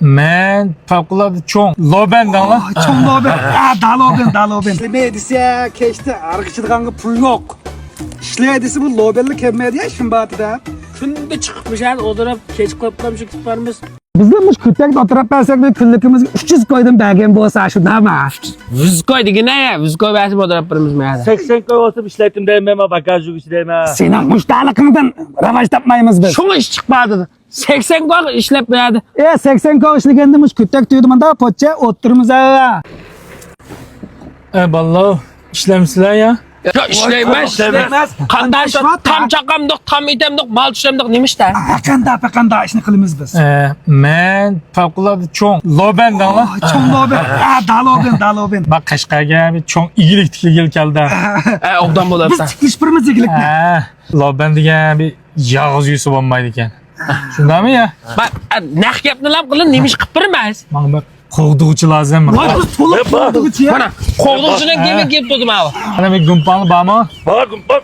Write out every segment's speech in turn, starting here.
Men favqulodda cho'ng lobendan lan. Çoğun loben. Da loben. Ne dese keşte arıqçılığanga pul yok. İşleye dese bu lobenli kemme diye şımbatıda. Kunga chiqib yani o'dirib kech qo'yibman shu kitlarimiz. Bizden küttek oturup versek bir günlükümüz 300 koydum belgen bolsa şundan mı? Vizkoy degine ya, vizkoy basib o'dirib birimizmi hadi. 80 koy olsa işletim deyim ama bagajcı işleyemem. Senin müştahlıkından ravaş tapmayımız biz. Şuna iş chiqmadi. 80 koy ishlab beradi. 80 koy işlegendimiz küttek tuyudum da poçça oturumuz ha. Ballo ishlamsizlar ya. Ya ishlaymiz. Qanday tam chaqamdiq, tam etamdiq, mal tushamdiq nima ishda? Pakanda işini kılımız biz. Men favqulodda cho'ng lobendan lan. Çoğun loben. Da loben. Bak Qashqarga bir cho'ng igilik tikilgil keldi. Obdan Biz bo'lyapsan. çıkış birimiz ikilikmi? Loben degan bir yog'oz yuysa bo'lmaydi ekan. Shundami ya? Bak, naq gapni lam qilin, nima ish qilib birmas? Mana bir qo'g'duvchi lazım. Vay biz tolup bulduk ya. Mana, qo'g'duvchidan kelib turdim abi. Mana bir gumpanli bormi? Bak.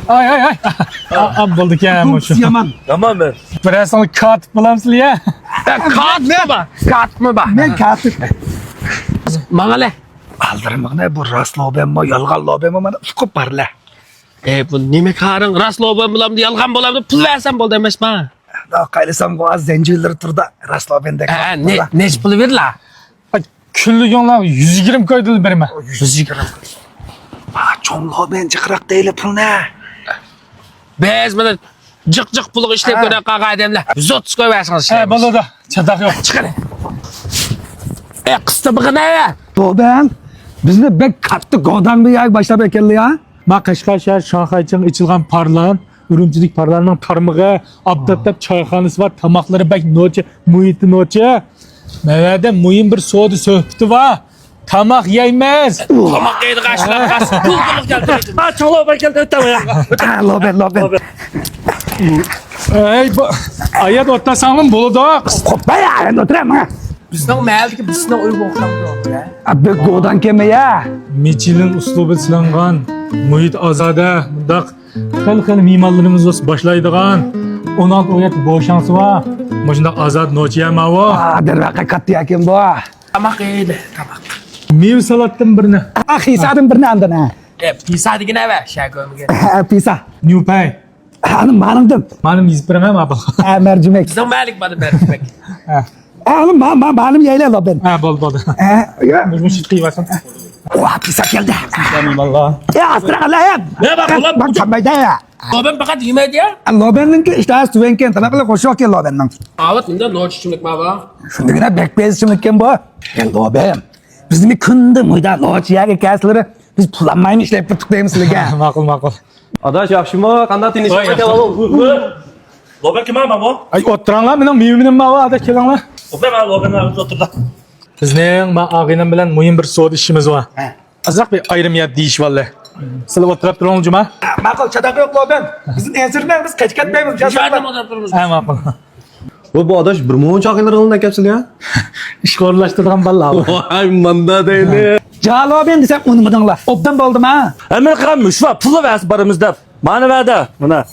Ay. Bo'ldi ekan Bu shu. yaman. Tamam ben. Birazdan katib bilamsizlar ya? Katmi bak. Men katip. Mangala. Aldırmak ne bu rast loben mi yalgan loben mi bana sıkıp parla. Bu nima qaring, rasloban bilan yolg'on bo'ladi, pul versam bo'ldi emasmi? Daha kaylasam bu az zencirleri turda rast loben de. Nech pul berdilar? Kunliginglar 120 ko'ydil berma. 120. Çoğun loben çıkırak değil pul ne? Biz mana jiq pulga ishlab ko'ra qolgan odamlar 130 koy versangiz. Bo'ladi. Chatoq yo'q. Chiqadi. Qista big'ina ya. Loben. Bizni bek kattı godan bir yak başlap ekelli ya. Ma Qashqar shahar Shanxayching ichilgan parlan, Urumchilik parlarning tarmig'i, abdattab choyxonasi va tamoqlari bak nocha, muhiti nocha. Mavada muhim bir savdo suhbati va tamoq yeymiz. Tomoq yeydi qashlar qas. Pul keltirdi. Ha çolo ben geldim tamam ya. Loben. Ey bu ayat o'tlasanmi bo'ladi. Koppa ya ben oturam ha. Bizning maldiki bizning uy o'xshamdi ya. Abi godan keme ya. Michelin uslubi silangan, muhit ozoda, mundaq xil me'morlarimiz boshlaydigan 16 oyat bo'shansi va mana ozod nochiya mavo. Dervaqa kattı yakin bu. Tomoq yeydi, tomoq. Meva salatdan birini. Hisadın birini andın ha. Pisa degina va, shakomiga. Pisa. New pay. Hanım manımdım. Benim izbirim abi. Mercimek. Bizning malik bada berdik. Hanım benim yeyle loben. Bo'ldi. Mujmu shitqiyvasan. Oha pisa geldi. Vallahi. Ya astra Allah ya. Ne bak ulan? Bak çamayda ya. Loben faqat yemaydi ya. Loben'inki işte süvenken tanakla koşuyor ki Loben'in. Avat unda noch chimlik ma bor. Şundagina bekbez chimlikken bu. Loben. Bizim bir kundu muyda lochiyaga kasları biz pulanmayın işlep bir tıklayayım sizlerge. Ma'qul. Adaş yaxshimi? Qanday tinchlik ekan? Loben kim ama bu? Ay o'tiranglar, mening mevimim bor, ada kelinglar. Loben abi Loben oturdu. Bizning ma og'inam bilan muhim bir savdo ishimiz bor. Azroq bir ayrimiyat deyish vallahi. Sizlar o'tirib turinglar. Maqul çadak yok Loben. Bizim ensirden biz kaçkatmaymiz. Jadam o'tirib turibmiz. Ma'qul. Bu adaş bir muncha aqillar qo'ldan kapsizlar ya? Ishga o'rlashtirgan balla. Voy manda deyli. Ja Loben desem unutmadыңlar. Obdan boldum ha. Hemen kalmış var pulu versin paramızda. Bana ver de buna.